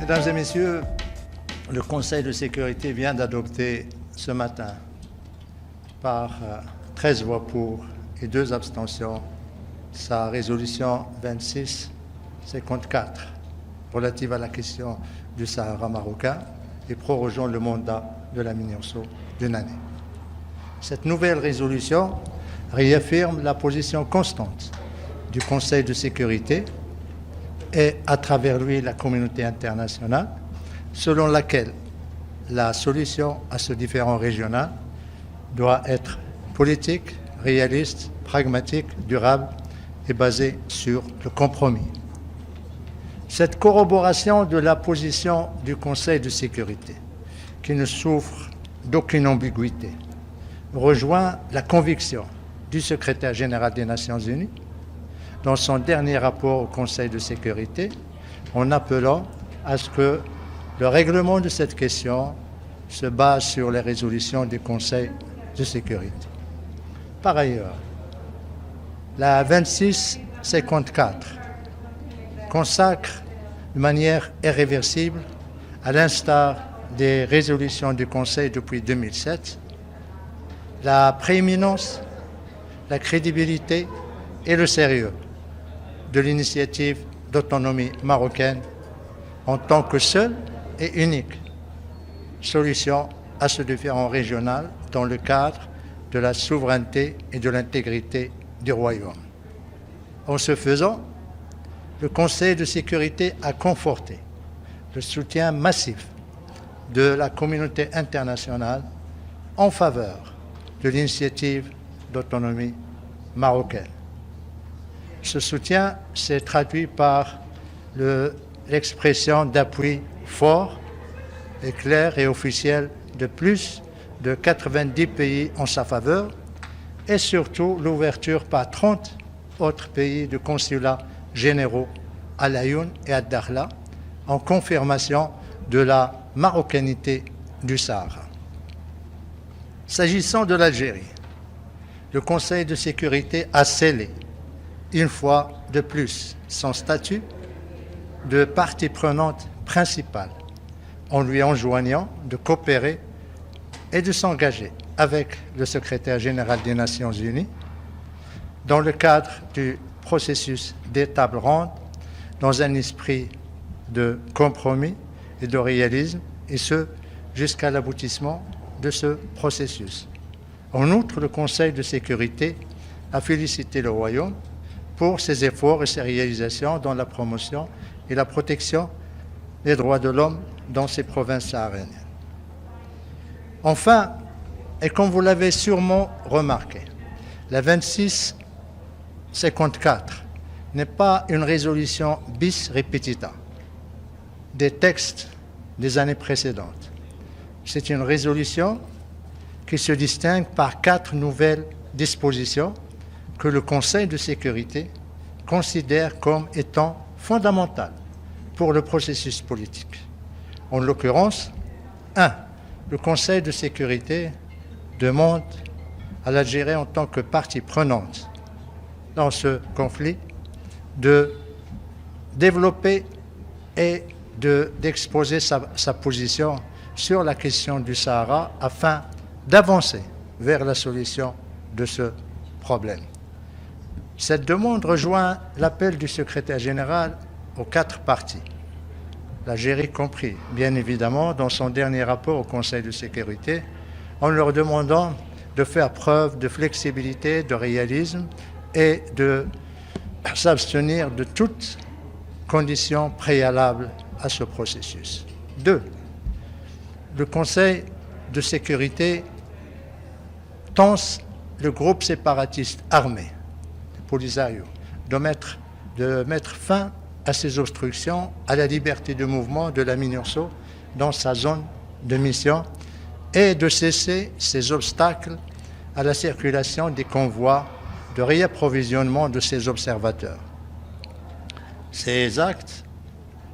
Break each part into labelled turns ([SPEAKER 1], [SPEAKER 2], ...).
[SPEAKER 1] Mesdames et messieurs, le Conseil de sécurité vient d'adopter ce matin, par 13 voix pour et 2 abstentions, sa résolution 2654 relative à la question du Sahara marocain et prorogeant le mandat de la MINURSO d'une année. Cette nouvelle résolution réaffirme la position constante du Conseil de sécurité et, à travers lui, la communauté internationale, selon laquelle la solution à ce différend régional doit être politique, réaliste, pragmatique, durable et basée sur le compromis. Cette corroboration de la position du Conseil de sécurité, qui ne souffre d'aucune ambiguïté, rejoint la conviction du secrétaire général des Nations Unies dans son dernier rapport au Conseil de sécurité, en appelant à ce que le règlement de cette question se base sur les résolutions du Conseil de sécurité. Par ailleurs, la 2654 consacre de manière irréversible, à l'instar des résolutions du Conseil depuis 2007, la prééminence, la crédibilité et le sérieux de l'initiative d'autonomie marocaine en tant que seule et unique solution à ce différend régional dans le cadre de la souveraineté et de l'intégrité du Royaume. En ce faisant, le Conseil de sécurité a conforté le soutien massif de la communauté internationale en faveur de l'initiative d'autonomie marocaine. Ce soutien s'est traduit par l'expression d'appui fort et clair et officiel de plus de 90 pays en sa faveur et surtout l'ouverture par 30 autres pays de consulats généraux à Laayoune et à Dakhla en confirmation de la marocanité du Sahara. S'agissant de l'Algérie, le Conseil de sécurité a scellé une fois de plus son statut de partie prenante principale en lui enjoignant de coopérer et de s'engager avec le secrétaire général des Nations Unies dans le cadre du processus des tables rondes dans un esprit de compromis et de réalisme, et ce, jusqu'à l'aboutissement de ce processus. En outre, le Conseil de sécurité a félicité le Royaume pour ses efforts et ses réalisations dans la promotion et la protection des droits de l'homme dans ces provinces sahariennes. Enfin, et comme vous l'avez sûrement remarqué, la 2654 n'est pas une résolution bis repetita des textes des années précédentes. C'est une résolution qui se distingue par 4 nouvelles dispositions que le Conseil de sécurité considère comme étant fondamentales pour le processus politique. En l'occurrence, 1. Le Conseil de sécurité demande à l'Algérie en tant que partie prenante dans ce conflit de développer et d'exposer sa position sur la question du Sahara afin d'avancer vers la solution de ce problème. Cette demande rejoint l'appel du secrétaire général aux 4 parties, l'Algérie compris, bien évidemment, dans son dernier rapport au Conseil de sécurité, en leur demandant de faire preuve de flexibilité, de réalisme et de s'abstenir de toute condition préalable à ce processus. 2. Le Conseil de sécurité tense le groupe séparatiste armé, le Polisario, de mettre fin à ces obstructions à la liberté de mouvement de la MINURSO dans sa zone de mission et de cesser ces obstacles à la circulation des convois de réapprovisionnement de ces observateurs. Ces actes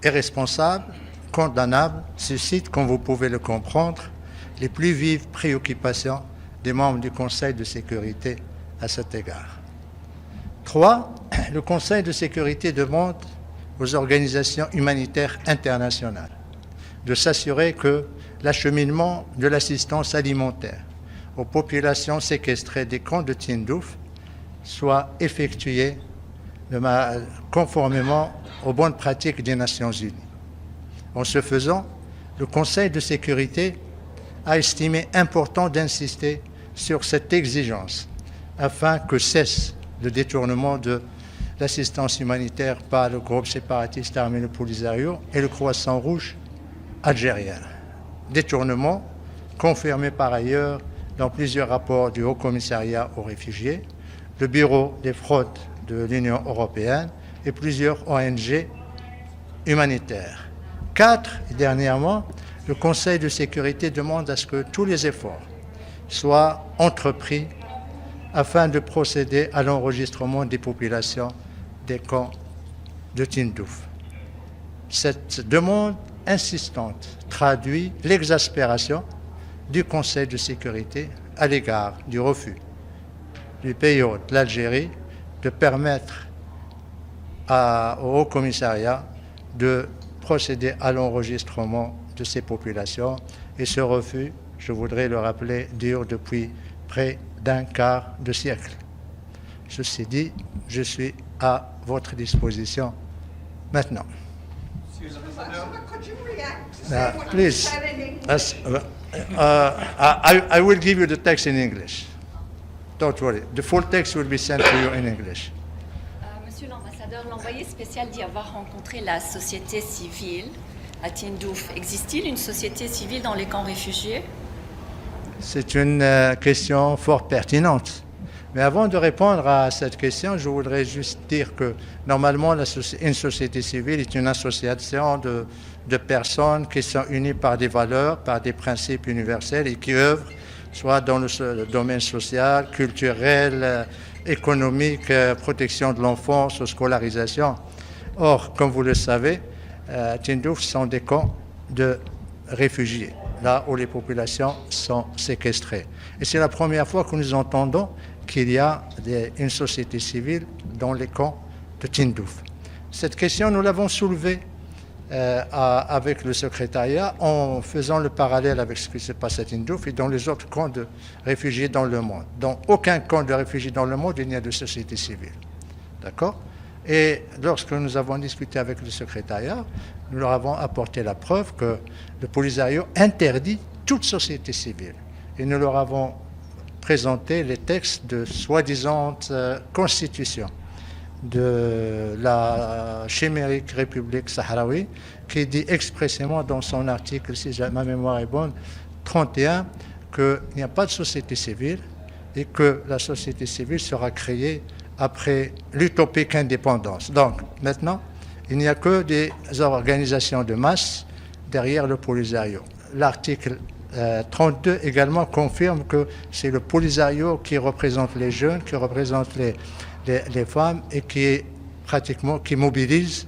[SPEAKER 1] irresponsables, condamnables, suscitent, comme vous pouvez le comprendre, les plus vives préoccupations des membres du Conseil de sécurité à cet égard. 3. Le Conseil de sécurité demande aux organisations humanitaires internationales de s'assurer que l'acheminement de l'assistance alimentaire aux populations séquestrées des camps de Tindouf soit effectué conformément aux bonnes pratiques des Nations Unies. En ce faisant, le Conseil de sécurité a estimé important d'insister sur cette exigence afin que cesse le détournement de l'assistance humanitaire par le groupe séparatiste armé le Polisario et le Croissant Rouge algérien. Détournement confirmé par ailleurs dans plusieurs rapports du Haut Commissariat aux réfugiés, le Bureau des fraudes de l'Union européenne et plusieurs ONG humanitaires. 4, dernièrement, le Conseil de sécurité demande à ce que tous les efforts soient entrepris afin de procéder à l'enregistrement des populations des camps de Tindouf. Cette demande insistante traduit l'exaspération du Conseil de sécurité à l'égard du refus du pays hôte, l'Algérie, de permettre au Haut Commissariat de procéder à l'enregistrement de ces populations. Et ce refus, je voudrais le rappeler, dure depuis près d'un quart de siècle. Ceci dit, je suis à votre disposition maintenant. Please, I will give you the text in English. Don't worry. The full text will be sent to you in English.
[SPEAKER 2] Monsieur l'ambassadeur, l'envoyé spécial dit avoir rencontré la société civile à Tindouf. Existe-t-il une société civile dans les camps réfugiés?
[SPEAKER 1] C'est une question fort pertinente. Mais avant de répondre à cette question, je voudrais juste dire que normalement, une société civile est une association de personnes qui sont unies par des valeurs, par des principes universels et qui œuvrent soit dans le domaine social, culturel, économique, protection de l'enfance, scolarisation. Or, comme vous le savez, Tindouf sont des camps de réfugiés, là où les populations sont séquestrées. Et c'est la première fois que nous entendons qu'il y a une société civile dans les camps de Tindouf. Cette question, nous l'avons soulevée avec le secrétariat en faisant le parallèle avec ce qui se passe à Tindouf et dans les autres camps de réfugiés dans le monde. Dans aucun camp de réfugiés dans le monde, il n'y a de société civile. D'accord ? Et lorsque nous avons discuté avec le secrétariat, nous leur avons apporté la preuve que le Polisario interdit toute société civile. Et nous leur avons présenté les textes de soi-disant constitution de la chimérique République sahraoui, qui dit expressément dans son article, si ma mémoire est bonne, 31, qu'il n'y a pas de société civile et que la société civile sera créée après l'utopique indépendance. Donc, maintenant, il n'y a que des organisations de masse derrière le Polisario. L'article 32 également confirme que c'est le Polisario qui représente les jeunes, qui représente les femmes et qui mobilise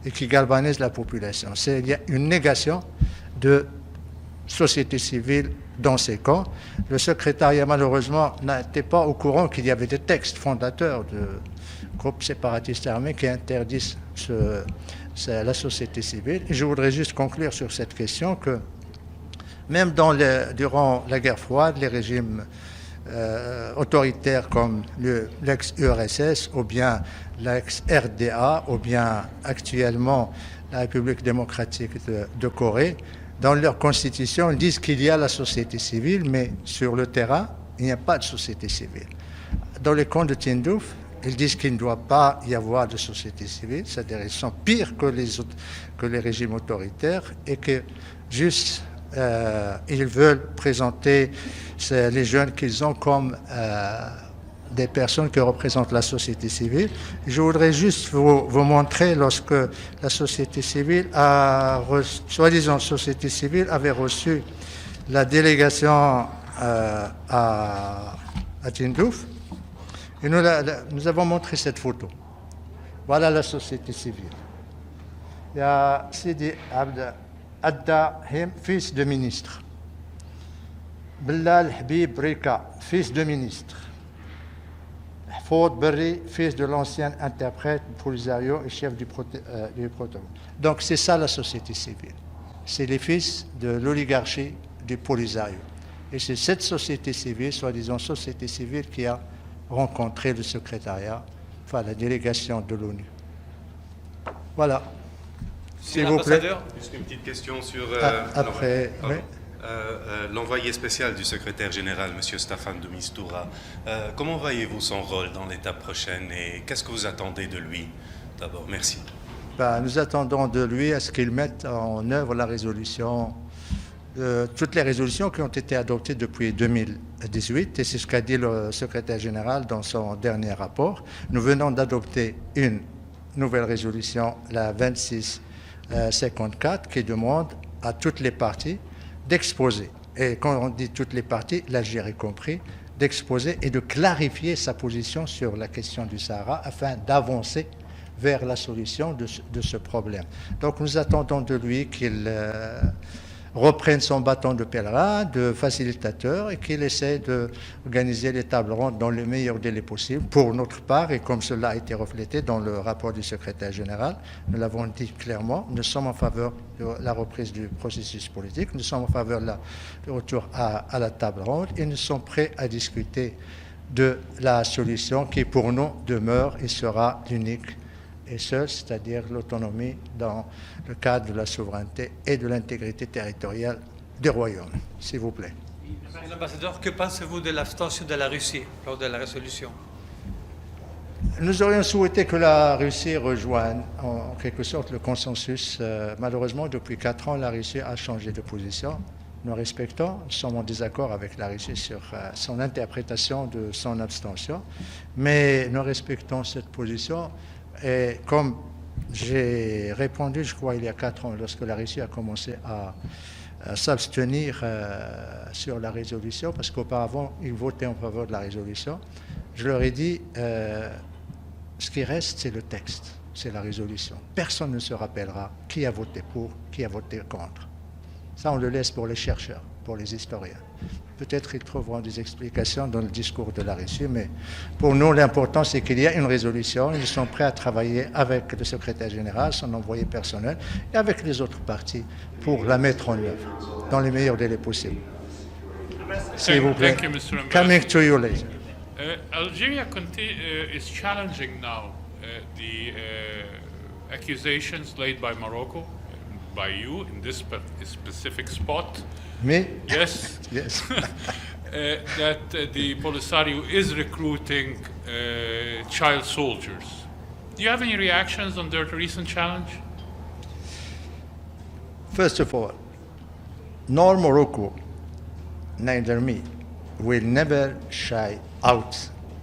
[SPEAKER 1] et qui galvanise la population. Il y a une négation de société civile dans ces camps. Le secrétariat, malheureusement, n'était pas au courant qu'il y avait des textes fondateurs de groupes séparatistes armés qui interdisent la société civile. Et je voudrais juste conclure sur cette question que même durant la guerre froide, les régimes autoritaires comme l'ex-URSS ou bien l'ex-RDA ou bien actuellement la République démocratique de Corée, dans leur constitution, ils disent qu'il y a la société civile, mais sur le terrain, il n'y a pas de société civile. Dans les camps de Tindouf, ils disent qu'il ne doit pas y avoir de société civile, c'est-à-dire ils sont pires que les régimes autoritaires et que juste ils veulent présenter les jeunes qu'ils ont comme des personnes qui représentent la société civile. Je voudrais juste vous montrer lorsque la société civile soi-disant société civile, avait reçu la délégation à Tindouf. Et nous avons montré cette photo. Voilà la société civile. Il y a Sidi Adda Him, fils de ministre. Bilal Habib Rika, fils de ministre. Ford Berry, fils de l'ancien interprète Polisario et chef du protocole. Donc c'est ça la société civile. c'est les fils de l'oligarchie du Polisario. Et c'est cette société civile, soi-disant société civile, qui a rencontré le secrétariat, enfin la délégation de l'ONU. Voilà.
[SPEAKER 3] S'il vous plaît.
[SPEAKER 4] Juste une petite question sur
[SPEAKER 1] après, oui.
[SPEAKER 4] L'envoyé spécial du secrétaire général, M. Staffan de Mistura. Comment voyez-vous son rôle dans l'étape prochaine et qu'est-ce que vous attendez de lui? D'abord, merci.
[SPEAKER 1] Nous attendons de lui à ce qu'il mette en œuvre la résolution, toutes les résolutions qui ont été adoptées depuis 2018, et c'est ce qu'a dit le secrétaire général dans son dernier rapport. Nous venons d'adopter une nouvelle résolution, la 2654, qui demande à toutes les parties d'exposer, et quand on dit toutes les parties, l'Algérie compris, d'exposer et de clarifier sa position sur la question du Sahara afin d'avancer vers la solution de ce problème. Donc nous attendons de lui qu'il reprenne son bâton de pèlerin, de facilitateur, et qu'il essaie d'organiser les tables rondes dans le meilleur délai possible pour notre part, et comme cela a été reflété dans le rapport du secrétaire général, nous l'avons dit clairement, nous sommes en faveur de la reprise du processus politique, nous sommes en faveur du retour à la table ronde, et nous sommes prêts à discuter de la solution qui pour nous demeure et sera l'unique et seule, c'est-à-dire l'autonomie dans le cadre de la souveraineté et de l'intégrité territoriale du royaume. S'il vous plaît.
[SPEAKER 3] Monsieur l'ambassadeur, que pensez-vous de l'abstention de la Russie lors de la résolution?
[SPEAKER 1] Nous aurions souhaité que la Russie rejoigne en quelque sorte le consensus. Malheureusement, depuis 4 ans, la Russie a changé de position. Nous respectons, nous sommes en désaccord avec la Russie sur son interprétation de son abstention, mais nous respectons cette position. Et comme j'ai répondu, je crois, il y a 4 ans, lorsque la Russie a commencé à s'abstenir sur la résolution, parce qu'auparavant, ils votaient en faveur de la résolution, je leur ai dit, ce qui reste, c'est le texte, c'est la résolution. Personne ne se rappellera qui a voté pour, qui a voté contre. Ça, on le laisse pour les chercheurs, pour les historiens. Peut-être qu'ils trouveront des explications dans le discours de la Russie, mais pour nous, l'important, c'est qu'il y a une résolution. Ils sont prêts à travailler avec le secrétaire général, son envoyé personnel, et avec les autres partis pour la mettre en œuvre dans les meilleurs délais possibles. S'il vous plaît.
[SPEAKER 5] Thank you, Mr. Ambassador.
[SPEAKER 1] Coming to you later.
[SPEAKER 5] Algeria is challenging now the accusations laid by Morocco, by you in this specific spot.
[SPEAKER 1] Me?
[SPEAKER 5] Yes.
[SPEAKER 1] Yes.
[SPEAKER 5] That the Polisario is recruiting child soldiers. Do you have any reactions on their recent challenge?
[SPEAKER 1] First of all, nor Morocco, neither me, will never shy out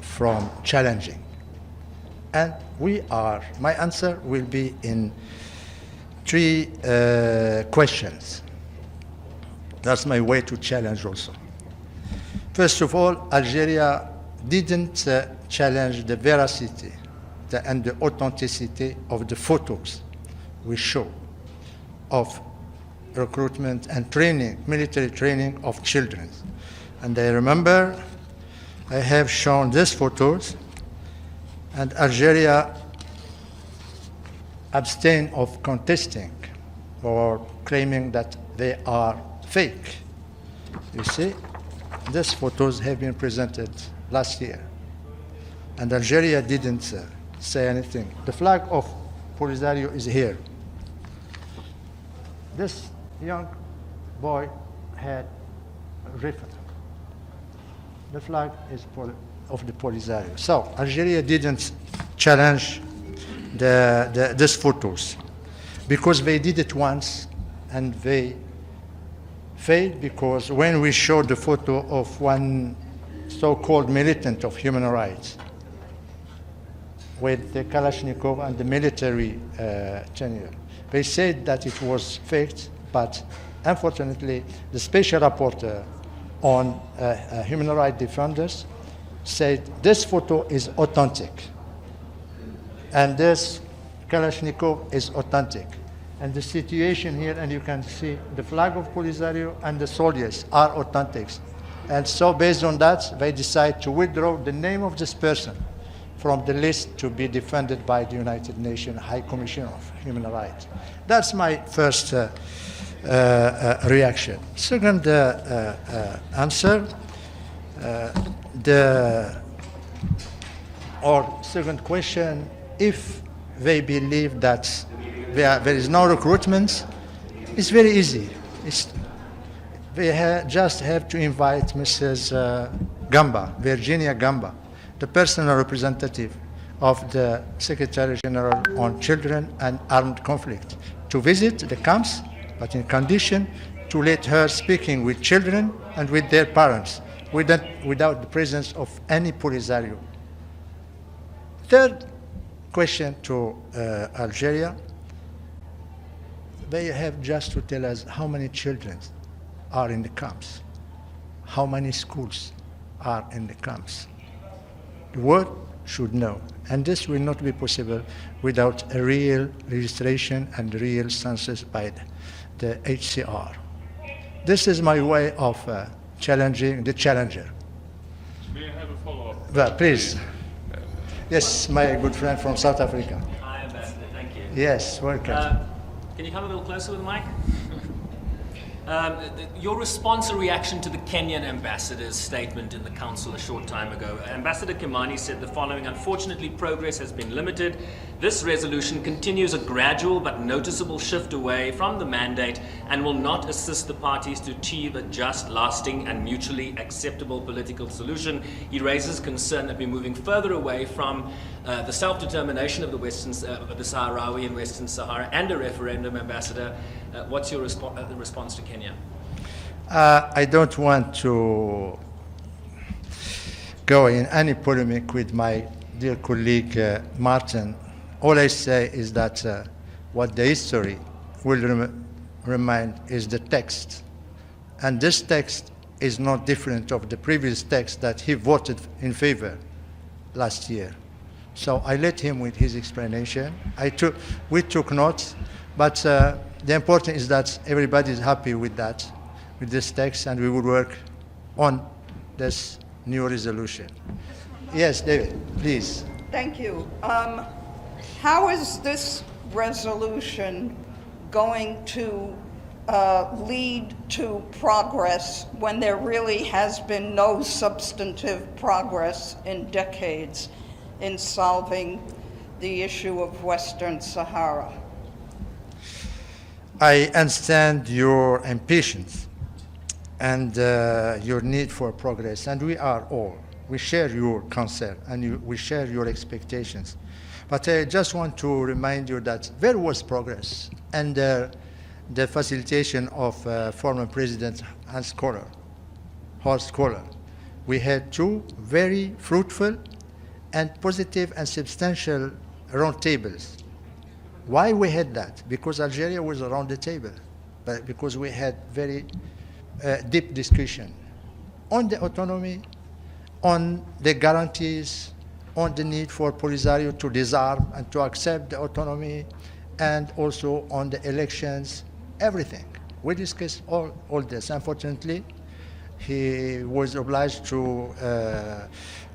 [SPEAKER 1] from challenging. And my answer will be in 3 questions. That's my way to challenge also. First of all, Algeria didn't challenge the veracity and the authenticity of the photos we show of recruitment and training, military training of children. And I remember I have shown these photos, and Algeria abstained of contesting or claiming that they are fake. You see, these photos have been presented last year, and Algeria didn't say anything. The flag of Polisario is here. This young boy had rifle. The flag is of the Polisario. So Algeria didn't challenge these photos because they did it once and they failed, because when we showed the photo of one so-called militant of human rights with the Kalashnikov and the military tenure, they said that it was faked, but unfortunately the special rapporteur on human rights defenders said this photo is authentic and this Kalashnikov is authentic. And the situation here, and you can see the flag of Polisario and the soldiers are authentic. And so based on that, they decide to withdraw the name of this person from the list to be defended by the United Nations High Commissioner of Human Rights. That's my first reaction. Second answer, second question, if they believe that there is no recruitment, it's very easy. They just have to invite Mrs. Gamba, Virginia Gamba, the personal representative of the Secretary General on Children and Armed Conflict, to visit the camps, but in condition to let her speaking with children and with their parents, without the presence of any Polisario. Third question to Algeria, they have just to tell us how many children are in the camps, how many schools are in the camps. The world should know, and this will not be possible without a real registration and real census by the HCR. This is my way of challenging the challenger.
[SPEAKER 5] May I have a follow-up?
[SPEAKER 1] Well, please. Yes, my good friend from South Africa.
[SPEAKER 6] Hi, Ambassador. Thank you.
[SPEAKER 1] Yes, welcome.
[SPEAKER 6] Can you come a little closer with the mic? Your response or reaction to the Kenyan ambassador's statement in the council a short time ago. Ambassador Kimani said the following: unfortunately, progress has been limited. This resolution continues a gradual but noticeable shift away from the mandate and will not assist the parties to achieve a just, lasting and mutually acceptable political solution. He raises concern that we're moving further away from the self-determination of the the Sahrawi and Western Sahara and a referendum. Ambassador, what's your response to Kenya?
[SPEAKER 1] I don't want to go in any polemic with my dear colleague Martin. All I say is that what the history will remind is the text. And this text is not different of the previous text that he voted in favor last year. So I let him with his explanation. We took notes, but the important is that everybody is happy with that, with this text, and we will work on this new resolution. Yes, David, please.
[SPEAKER 7] Thank you. How is this resolution going to lead to progress when there really has been no substantive progress in decades in solving the issue of Western Sahara?
[SPEAKER 1] I understand your impatience and your need for progress, and we share your concern and we share your expectations. But I just want to remind you that there was progress under the facilitation of former President Horst Kohler. We had two very fruitful and positive and substantial roundtables. Why we had that? Because Algeria was around the table, but because we had very deep discussion on the autonomy, on the guarantees, on the need for Polisario to disarm and to accept the autonomy, and also on the elections, everything. We discussed all this. Unfortunately, he was obliged to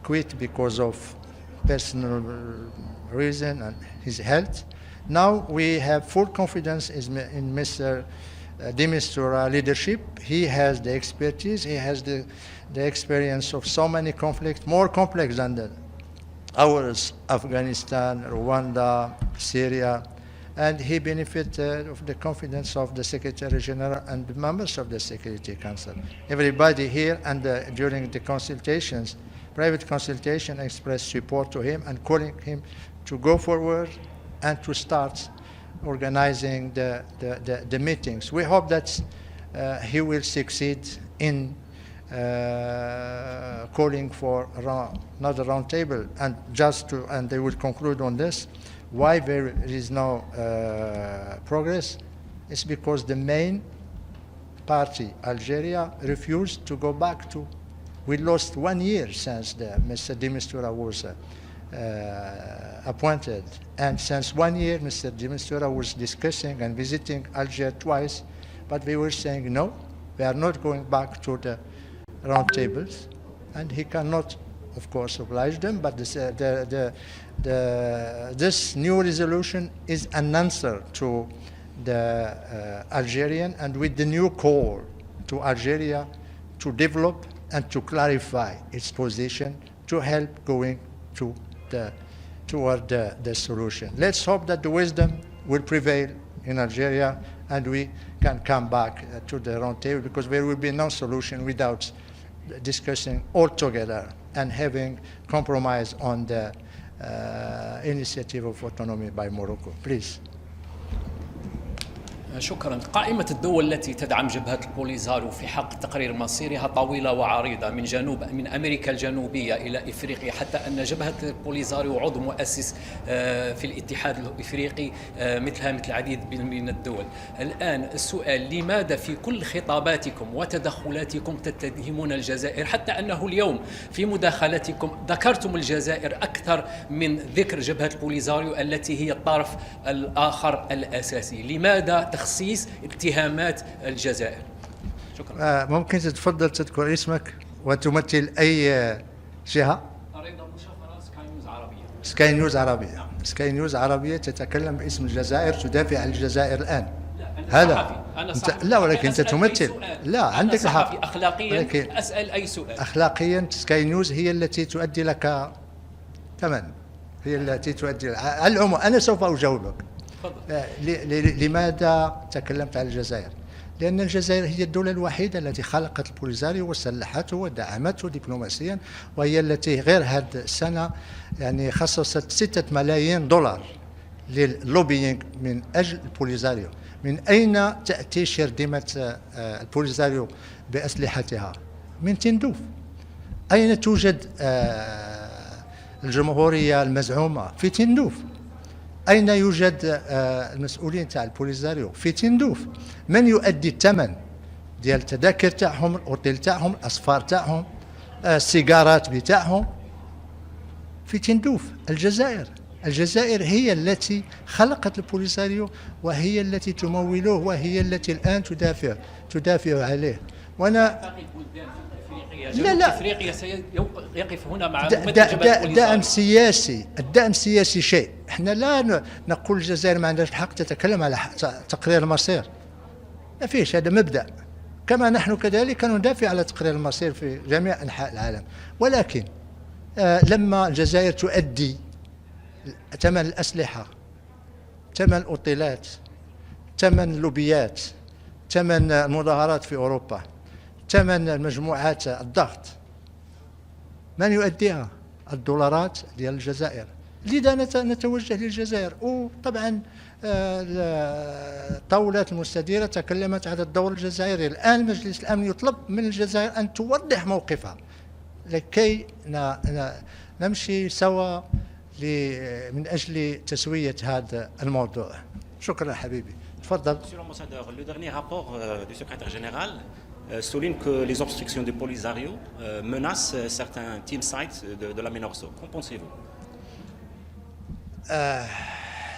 [SPEAKER 1] quit because of personal reason and his health. Now we have full confidence in Mr. de Mistura leadership. He has the expertise, he has the experience of so many conflicts, more complex than ours, Afghanistan, Rwanda, Syria, and he benefited of the confidence of the Secretary General and the members of the Security Council. Everybody here and during the consultations, private consultation, expressed support to him and calling him to go forward and to start organizing the meetings. We hope that he will succeed in calling for another roundtable, and they will conclude on this. Why there is no progress? It's because the main party, Algeria, refused to go back to. We lost 1 year since Mr. de Mistura was appointed, and since 1 year, Mr. de Mistura was discussing and visiting Algeria twice, but we were saying no, we are not going back to the roundtables, and he cannot, of course, oblige them. But this new resolution is an answer to the Algerian and with the new call to Algeria to develop and to clarify its position to help going toward the solution. Let's hope that the wisdom will prevail in Algeria and we can come back to the round table, because there will be no solution without discussing all together and having compromise on the initiative of autonomy by Morocco. Please.
[SPEAKER 8] شكرا. قائمة الدول التي تدعم جبهة البوليزاريو في حق تقرير مصيرها طويلة وعريضة من أمريكا الجنوبية إلى إفريقيا، حتى أن جبهة البوليزاريو عضو مؤسس في الاتحاد الإفريقي مثل العديد من الدول. الآن السؤال: لماذا في كل خطاباتكم وتدخلاتكم تتهمون الجزائر، حتى أنه اليوم في مداخلتكم ذكرتم الجزائر أكثر من ذكر جبهة البوليزاريو التي هي الطرف الآخر الأساسي؟ لماذا تخصيص اتهامات الجزائر؟ شكرا.
[SPEAKER 1] ممكن تتفضل تذكر اسمك وتمثل أي جهة؟
[SPEAKER 8] أريد مشافرة سكاي نيوز عربية.
[SPEAKER 1] سكاي نيوز عربية. سكاي نيوز عربية تتكلم باسم الجزائر، تدافع عن الجزائر الآن.
[SPEAKER 8] هذا
[SPEAKER 1] لا، ولكن أنت تمثل. لا، عندك الحق.
[SPEAKER 8] أخلاقيا أسأل أي سؤال.
[SPEAKER 1] أخلاقيا سكاي نيوز هي التي تؤدي لك ثمن، هي التي تؤدي على العموم. أنا سوف أجاوبك. لماذا تكلمت عن الجزائر؟ لأن الجزائر هي الدولة الوحيدة التي خلقت البوليزاريو وسلحته ودعمته دبلوماسيا، وهي التي غير هذه السنة يعني خصصت 6 ملايين دولار لللوبينج من أجل البوليزاريو. من أين تأتي شرذمة البوليزاريو بأسلحتها؟ من تندوف. أين توجد الجمهورية المزعومة؟ في تندوف. أين يوجد المسؤولين تاع البوليزاريو؟ في تندوف. من يؤدي الثمن ديال التذاكر تاعهم، الأوتيل تاعهم، الأسفار تاعهم، السيجارات بتاعهم؟ في تندوف. الجزائر. الجزائر هي التي خلقت البوليزاريو وهي التي تموله وهي التي الآن تدافع عليه. وأنا
[SPEAKER 8] لا أفريقيا سيقف هنا مع
[SPEAKER 1] الدعم سياسي. الدعم سياسي شيء. احنا لا نقول الجزائر ما عندهاش الحق تتكلم على تقرير المصير، ما فيش، هذا مبدأ. كما نحن كذلك ندافع على تقرير المصير في جميع أنحاء العالم. ولكن لما الجزائر تؤدي ثمن الأسلحة، ثمن الأوتيلات، ثمن اللوبيات، ثمن المظاهرات في أوروبا، ثمن المجموعات الضغط، من يؤديها؟ الدولارات ديال الجزائر. لذا نتوجه للجزائر. وطبعا الطاولات المستديرة تكلمت على الدور الجزائري. الآن مجلس الأمن يطلب من الجزائر أن توضح موقفها لكي نمشي سوا من أجل تسوية هذا الموضوع. شكرا حبيبي. تفضل.
[SPEAKER 9] Monsieur l'ambassadeur, le dernier rapport du secrétaire général souligne que les obstructions du Polisario menacent certains team sites de la Minurso. Qu'en pensez-vous?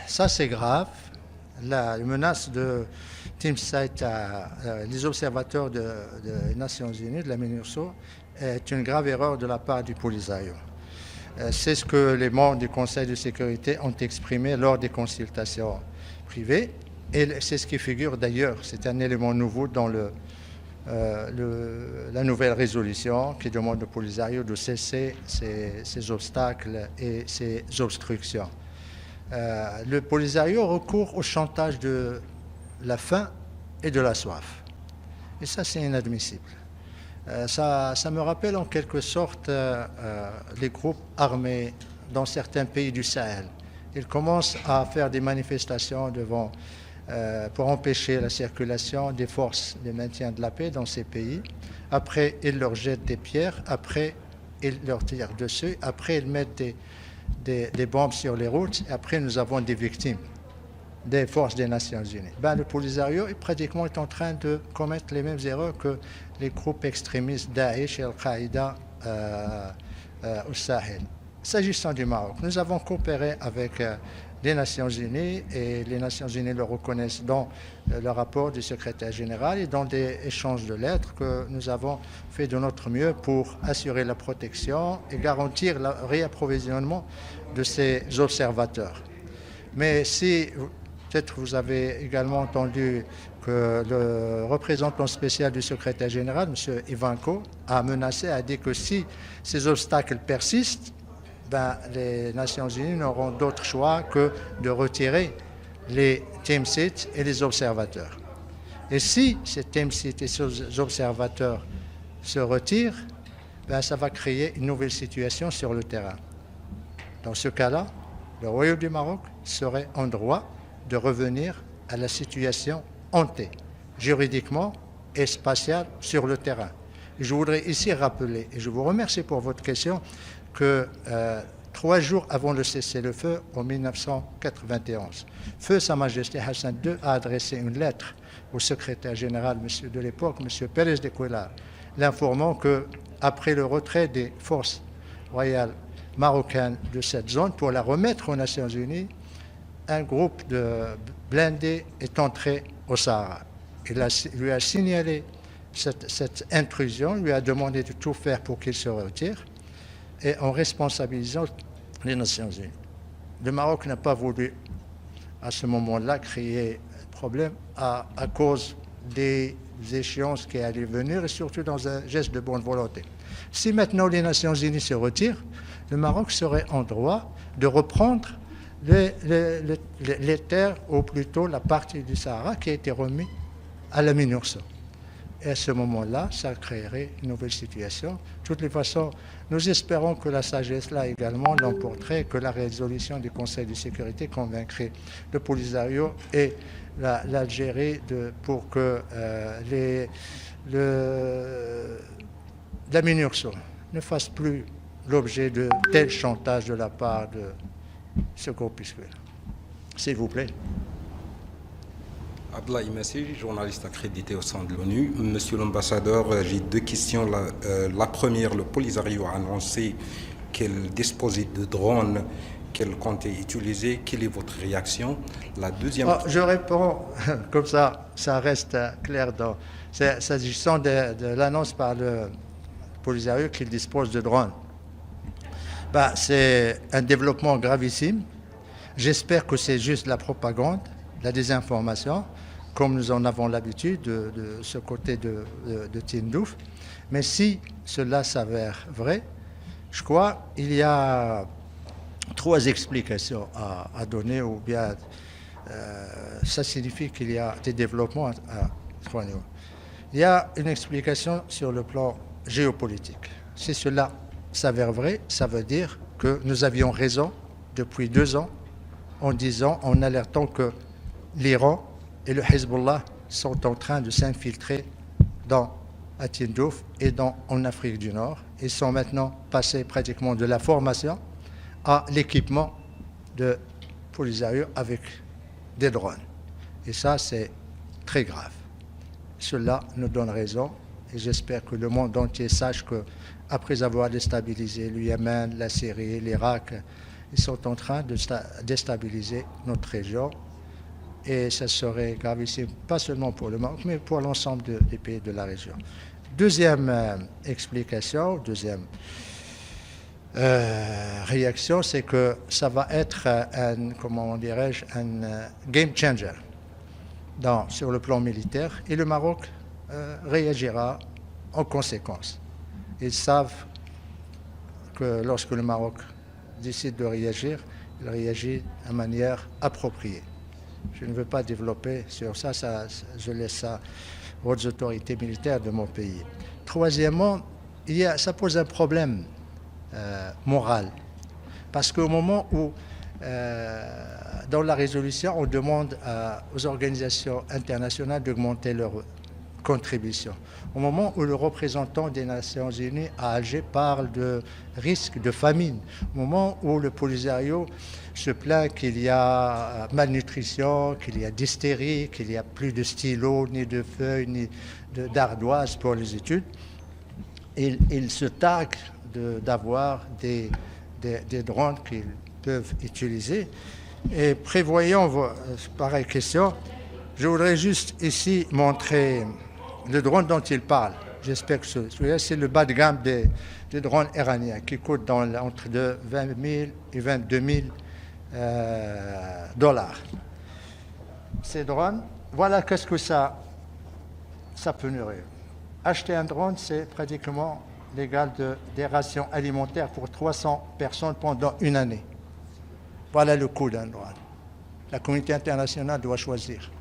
[SPEAKER 1] Ça c'est grave. La menace de team site, les observateurs des Nations Unies, de la Minurso, est une grave erreur de la part du Polisario. C'est ce que les membres du Conseil de sécurité ont exprimé lors des consultations privées. Et c'est ce qui figure d'ailleurs, c'est un élément nouveau dans la nouvelle résolution qui demande au Polisario de cesser ces obstacles et ces obstructions. Le Polisario recourt au chantage de la faim et de la soif. Et ça, c'est inadmissible. Ça me rappelle en quelque sorte les groupes armés dans certains pays du Sahel. Ils commencent à faire des manifestations pour empêcher la circulation des forces de maintien de la paix dans ces pays. Après, ils leur jettent des pierres, après, ils leur tirent dessus, après, ils mettent des bombes sur les routes, et après, nous avons des victimes des forces des Nations Unies. Le Polisario pratiquement est en train de commettre les mêmes erreurs que les groupes extrémistes Daesh et Al-Qaïda au Sahel. S'agissant du Maroc, nous avons coopéré avec les Nations Unies et les Nations Unies le reconnaissent dans le rapport du secrétaire général et dans des échanges de lettres que nous avons fait de notre mieux pour assurer la protection et garantir le réapprovisionnement de ces observateurs. Mais si Peut-être vous avez également entendu que le représentant spécial du secrétaire général, M. Ivanko, a menacé, a dit que si ces obstacles persistent, ben, les Nations Unies n'auront d'autre choix que de retirer les team seats et les observateurs. Et si ces team seats et ces observateurs se retirent, ben, ça va créer une nouvelle situation sur le terrain. Dans ce cas-là, le Royaume du Maroc serait en droit de revenir à la situation hantée, juridiquement et spatiale sur le terrain. Et je voudrais ici rappeler, et je vous remercie pour votre question, que 3 jours avant le cessez-le-feu, en 1991, Feu Sa Majesté Hassan II a adressé une lettre au secrétaire général de l'époque, M. Pérez de Cuellar, l'informant qu'après le retrait des forces royales marocaines de cette zone pour la remettre aux Nations Unies, un groupe de blindés est entré au Sahara. Il lui a signalé cette intrusion, lui a demandé de tout faire pour qu'il se retire, et en responsabilisant les Nations Unies. Le Maroc n'a pas voulu, à ce moment-là, créer problème à cause des échéances qui allaient venir, et surtout dans un geste de bonne volonté. Si maintenant les Nations Unies se retirent, le Maroc serait en droit de reprendre les terres, ou plutôt la partie du Sahara qui a été remise à la MINURSO. Et à ce moment-là, ça créerait une nouvelle situation. De toutes les façons, nous espérons que la sagesse là également l'emporterait, que la résolution du Conseil de sécurité convaincrait le Polisario et l'Algérie pour que la MINURSO ne fasse plus l'objet de tel chantage de la part de ce groupuscule. S'il vous plaît.
[SPEAKER 10] Abdoulaye Messi, journaliste accrédité au sein de l'ONU. Monsieur l'ambassadeur, j'ai 2 questions. La première, le Polisario a annoncé qu'elle disposait de drones qu'elle comptait utiliser. Quelle est votre réaction? La deuxième...
[SPEAKER 1] je réponds comme ça reste clair. S'agissant de l'annonce par le Polisario qu'il dispose de drones. C'est un développement gravissime. J'espère que c'est juste la propagande, la désinformation, comme nous en avons l'habitude de ce côté de Tindouf. Mais si cela s'avère vrai, je crois qu'il y a 3 explications à donner, ou bien ça signifie qu'il y a des développements à 3 niveaux. Il y a une explication sur le plan géopolitique. Si cela s'avère vrai, ça veut dire que nous avions raison depuis 2 ans en alertant que l'Iran et le Hezbollah sont en train de s'infiltrer à Tindouf et en Afrique du Nord. Ils sont maintenant passés pratiquement de la formation à l'équipement de Polisario avec des drones. Et ça, c'est très grave. Cela nous donne raison et j'espère que le monde entier sache qu'après avoir déstabilisé le Yémen, la Syrie, l'Irak, ils sont en train de déstabiliser notre région. Et ça serait gravissime, pas seulement pour le Maroc, mais pour l'ensemble des pays de la région. Deuxième explication, deuxième réaction, c'est que ça va être un game changer sur le plan militaire, et le Maroc réagira en conséquence. Ils savent que lorsque le Maroc décide de réagir, il réagit de manière appropriée. Je ne veux pas développer sur ça, je laisse ça aux autorités militaires de mon pays. Troisièmement, ça pose un problème moral. Parce qu'au moment où, dans la résolution, on demande aux organisations internationales d'augmenter leur contribution. Au moment où le représentant des Nations Unies à Alger parle de risque de famine, au moment où le Polisario se plaint qu'il y a malnutrition, qu'il y a d'hystérie, qu'il n'y a plus de stylos, ni de feuilles, ni d'ardoises pour les études, il se targue d'avoir des drones qu'ils peuvent utiliser. Et prévoyant pareille question, je voudrais juste ici montrer le drone dont il parle. J'espère que celui-là, c'est le bas de gamme des drones iraniens qui coûtent entre 20 000 et 22 000 dollars. ces drones, voilà qu'est-ce que ça peut nourrir. Acheter un drone, c'est pratiquement l'égal des rations alimentaires pour 300 personnes pendant une année. Voilà le coût d'un drone. La communauté internationale doit choisir.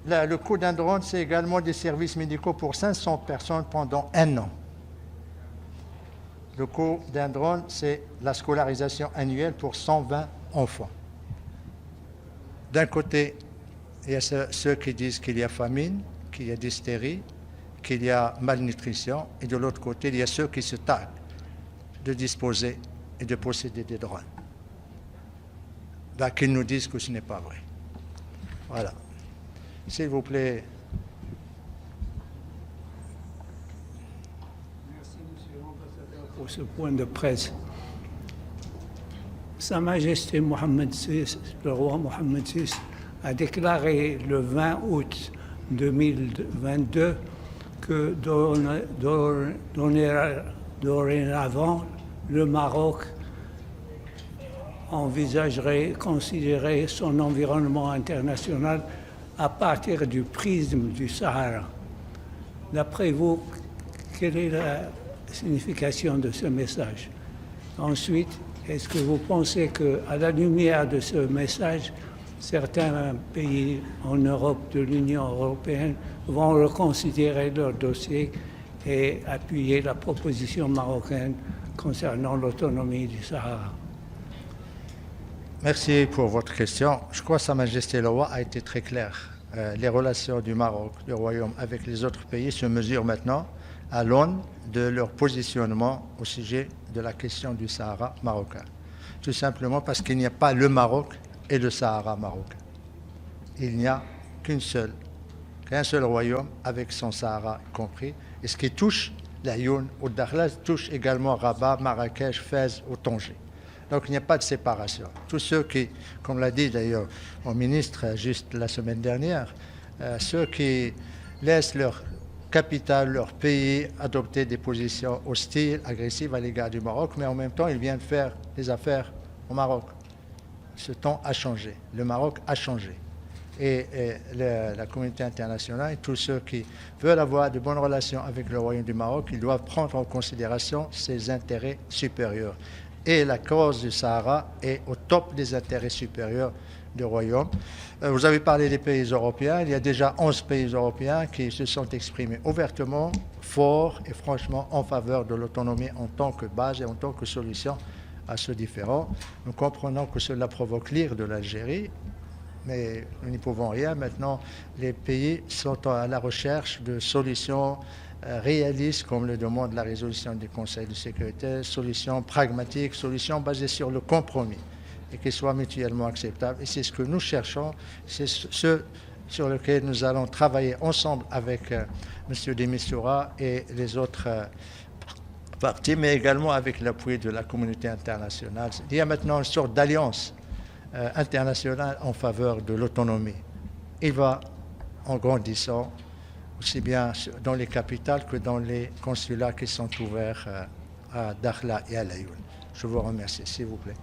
[SPEAKER 1] Le coût d'un drone, c'est également des services médicaux pour 500 personnes pendant un an. Le coût d'un drone, c'est la scolarisation annuelle pour 120 enfants. D'un côté, il y a ceux qui disent qu'il y a famine, qu'il y a d'hystérie, qu'il y a malnutrition, et de l'autre côté, il y a ceux qui se targuent de disposer et de posséder des drones. Qu'ils nous disent que ce n'est pas vrai. Voilà. S'il vous plaît.
[SPEAKER 11] Merci, Monsieur l'Ambassadeur, pour ce point de presse. Sa Majesté Mohammed VI, le roi Mohammed VI, a déclaré le 20 août 2022 que dorénavant, le Maroc considérer son environnement international à partir du prisme du Sahara. D'après vous, quelle est la signification de ce message? Ensuite, est-ce que vous pensez qu'à la lumière de ce message, certains pays en Europe, de l'Union européenne, vont reconsidérer leur dossier et appuyer la proposition marocaine concernant l'autonomie du Sahara?
[SPEAKER 1] Merci pour votre question. Je crois que Sa Majesté le roi a été très clair. Les relations du Maroc, du Royaume avec les autres pays se mesurent maintenant à l'aune de leur positionnement au sujet de la question du Sahara marocain. Tout simplement parce qu'il n'y a pas le Maroc et le Sahara marocain. Il n'y a qu'un seul royaume avec son Sahara compris. Et ce qui touche l'Aïoun ou Dakhla touche également Rabat, Marrakech, Fès ou Tanger. Donc il n'y a pas de séparation. Tous ceux qui, comme l'a dit d'ailleurs mon ministre juste la semaine dernière, ceux qui laissent leur capitale, leur pays adopter des positions hostiles, agressives à l'égard du Maroc, mais en même temps ils viennent faire des affaires au Maroc. Ce temps a changé. Le Maroc a changé. Et la communauté internationale et tous ceux qui veulent avoir de bonnes relations avec le Royaume du Maroc, ils doivent prendre en considération ses intérêts supérieurs. Et la cause du Sahara est au top des intérêts supérieurs du Royaume. Vous avez parlé des pays européens. Il y a déjà 11 pays européens qui se sont exprimés ouvertement, fort et franchement en faveur de l'autonomie en tant que base et en tant que solution à ce différend. Nous comprenons que cela provoque l'ire de l'Algérie, mais nous n'y pouvons rien. Maintenant, les pays sont à la recherche de solutions réalistes, comme le demande la résolution du Conseil de sécurité, solutions pragmatiques, solutions basées sur le compromis et qui soient mutuellement acceptables. Et c'est ce que nous cherchons, c'est ce sur lequel nous allons travailler ensemble avec M. de Mistura et les autres parties, mais également avec l'appui de la communauté internationale. Il y a maintenant une sorte d'alliance internationale en faveur de l'autonomie. Il va en grandissant, aussi bien dans les capitales que dans les consulats qui sont ouverts à Dakhla et à l'Aïoun. Je vous remercie, s'il vous plaît.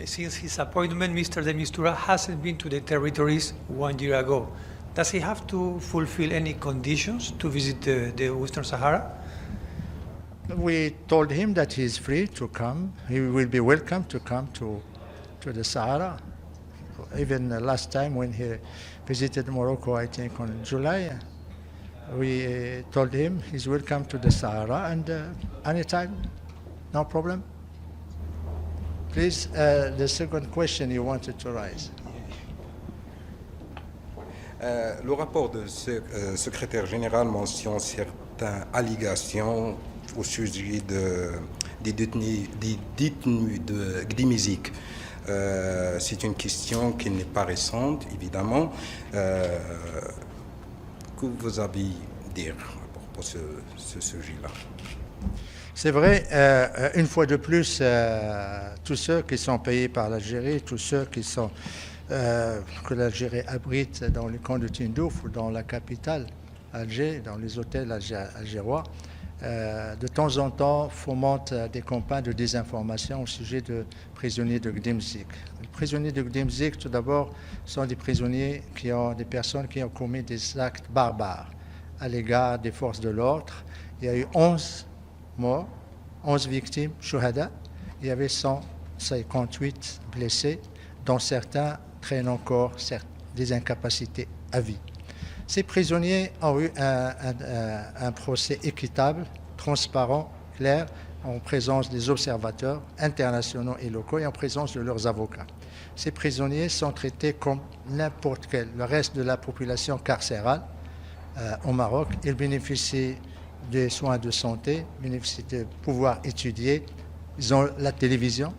[SPEAKER 3] Since his appointment, Mr. de Mistura hasn't been to the territories 1 year ago. Does he have to fulfill any conditions to visit the Western Sahara?
[SPEAKER 1] We told him that he is free to come. He will be welcome to come to the Sahara. Even last time when he visited Morocco, I think on July, we told him he's welcome to the Sahara and anytime, no problem. Please, the second question you wanted to raise.
[SPEAKER 10] Le rapport du secrétaire général mentionne certaines allégations au sujet des détenus de Gdimizik. C'est une question qui n'est pas récente, évidemment. Que vous avez à dire pour ce sujet-là?
[SPEAKER 1] C'est vrai, une fois de plus, tous ceux qui sont payés par l'Algérie, tous ceux qui sont, que l'Algérie abrite dans le camp de Tindouf ou dans la capitale, Alger, dans les hôtels algérois, de temps en temps, fomente des campagnes de désinformation au sujet de prisonniers de Gdimzik. Les prisonniers de Gdimzik, tout d'abord, sont des prisonniers des personnes qui ont commis des actes barbares à l'égard des forces de l'ordre. Il y a eu 11 morts, 11 victimes, shuhada. Il y avait 158 blessés, dont certains traînent encore des incapacités à vie. Ces prisonniers ont eu un procès équitable, transparent, clair, en présence des observateurs internationaux et locaux et en présence de leurs avocats. Ces prisonniers sont traités comme n'importe quel, le reste de la population carcérale au Maroc. Ils bénéficient des soins de santé, bénéficient de pouvoir étudier. Ils ont la télévision,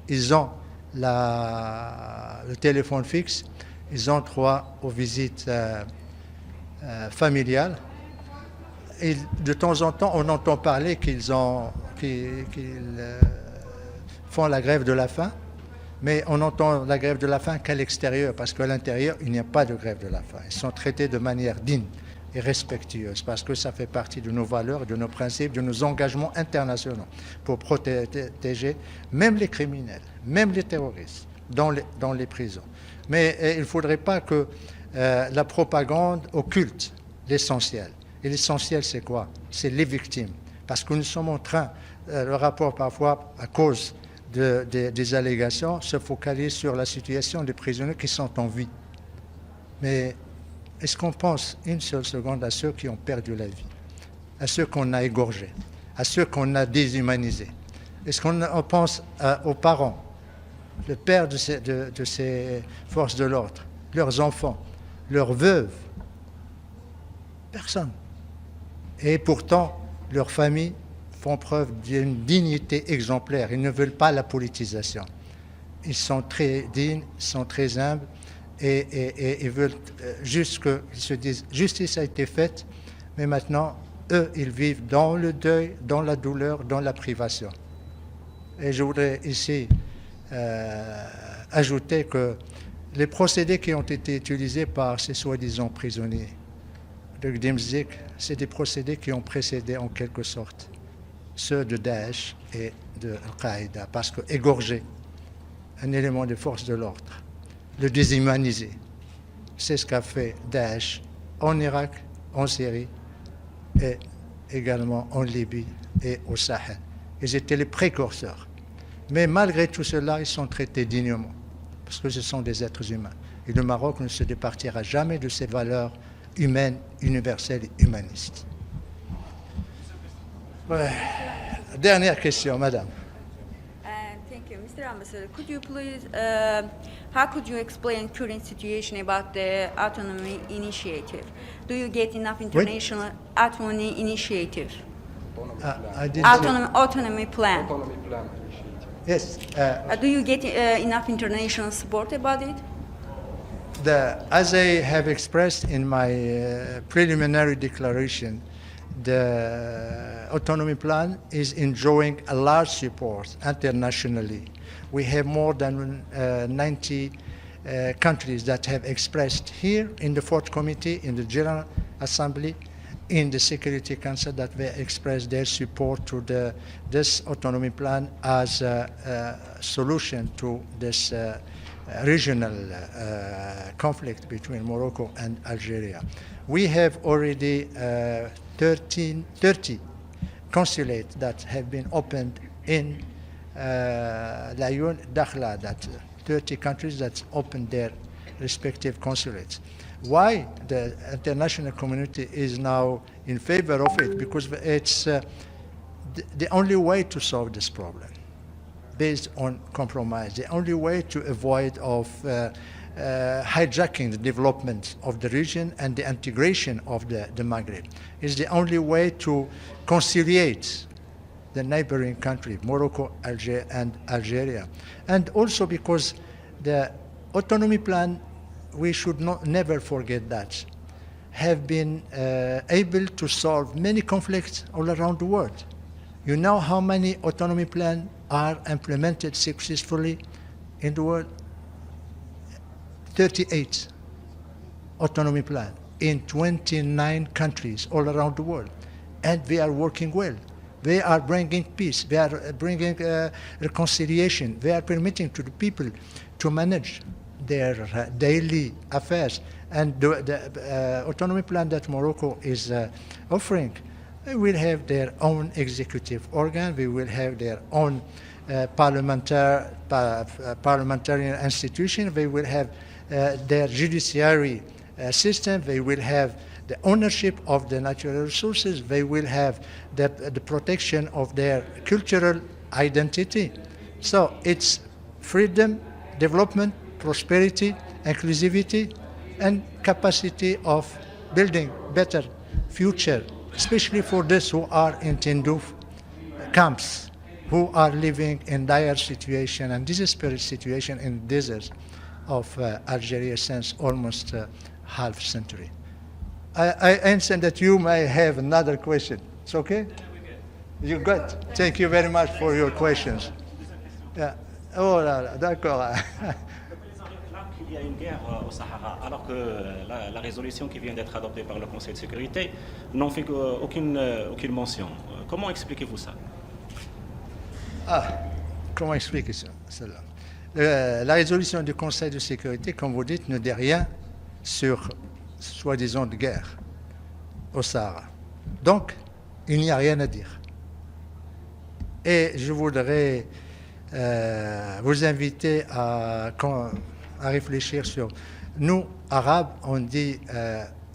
[SPEAKER 1] ils ont le téléphone fixe, ils ont droit aux visites familiales. Et de temps en temps, on entend parler qu'ils font la grève de la faim, mais on entend la grève de la faim qu'à l'extérieur, parce qu'à l'intérieur, il n'y a pas de grève de la faim. Ils sont traités de manière digne et respectueuse, parce que ça fait partie de nos valeurs, de nos principes, de nos engagements internationaux pour protéger même les criminels, même les terroristes dans les prisons. Mais il ne faudrait pas que la propagande occulte l'essentiel. Et l'essentiel, c'est quoi? C'est les victimes. Parce que nous sommes en train, le rapport parfois, à cause des allégations, se focalise sur la situation des prisonniers qui sont en vie. Mais est-ce qu'on pense une seule seconde à ceux qui ont perdu la vie, à ceux qu'on a égorgés, à ceux qu'on a déshumanisés? Est-ce qu'on pense aux parents, le père de ces forces de l'ordre, leurs enfants, leurs veuves? Personne. Et pourtant, leurs familles font preuve d'une dignité exemplaire. Ils ne veulent pas la politisation. Ils sont très dignes, ils sont très humbles et ils veulent juste qu'ils se disent justice a été faite, mais maintenant, eux, ils vivent dans le deuil, dans la douleur, dans la privation. Et je voudrais ici ajouter que les procédés qui ont été utilisés par ces soi-disant prisonniers de Gdimzik, c'est des procédés qui ont précédé en quelque sorte ceux de Daesh et de Al-Qaïda, parce que égorger un élément de force de l'ordre, le déshumaniser, c'est ce qu'a fait Daesh en Irak, en Syrie et également en Libye et au Sahel. Ils étaient les précurseurs. Mais malgré tout cela, ils sont traités dignement, parce que ce sont des êtres humains. Et le Maroc ne se départira jamais de ses valeurs humaines, universelles et humanistes. Ouais. Dernière question, madame.
[SPEAKER 12] Thank you. Mr. Ambassador, could you please, how could you explain current situation about the autonomy initiative? Do you get enough international autonomy initiative? Autonomy plan.
[SPEAKER 1] Yes.
[SPEAKER 12] Do you get enough international support about it?
[SPEAKER 1] As I have expressed in my preliminary declaration, the autonomy plan is enjoying a large support internationally. We have more than 90 countries that have expressed here in the Fourth Committee, in the General Assembly, in the Security Council, that they expressed their support to this autonomy plan as a solution to this regional conflict between Morocco and Algeria. We have already 30 consulates that have been opened in Laayoune, Dakhla, that 30 countries that opened their respective consulates. Why the international community is now in favor of it? Because it's the only way to solve this problem, based on compromise. The only way to avoid of hijacking the development of the region and the integration of the Maghreb is the only way to conciliate the neighboring country, Morocco, and Algeria. And also because the autonomy plan, we should never forget that, have been able to solve many conflicts all around the world. You know how many autonomy plans are implemented successfully in the world? 38 autonomy plans in 29 countries all around the world. and they are working well. They are bringing peace. They are bringing reconciliation. They are permitting to the people to manage their daily affairs. And the autonomy plan that Morocco is offering, they will have their own executive organ. They will have their own parliamentarian institution. They will have their judiciary system. They will have the ownership of the natural resources. They will have the protection of their cultural identity. So it's freedom, development, prosperity, inclusivity, and capacity of building better future, especially for those who are in Tindouf camps, who are living in dire situation and desperate situation in deserts of Algeria since almost half century. I understand that you may have another question. It's okay? You got. Thank you very much for your questions. Yeah. Oh là là, d'accord.
[SPEAKER 9] Il y a une guerre au Sahara, alors que la résolution qui vient d'être adoptée par le Conseil de sécurité n'en fait aucune mention. Comment expliquez-vous ça?
[SPEAKER 1] Comment expliquer cela? La résolution du Conseil de sécurité, comme vous dites, ne dit rien sur soi-disant de guerre au Sahara. Donc, il n'y a rien à dire. Et je voudrais vous inviter à réfléchir sur... Nous, Arabes, on dit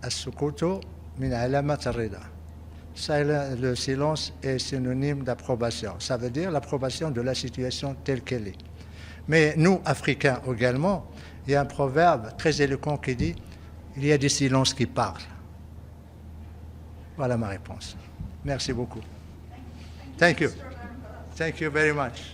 [SPEAKER 1] as-sukutu min alamat ar-rida. Le silence est synonyme d'approbation. Ça veut dire l'approbation de la situation telle qu'elle est. Mais nous, Africains également, il y a un proverbe très éloquent qui dit « Il y a des silences qui parlent ». Voilà ma réponse. Merci beaucoup. Thank you. Thank you very much.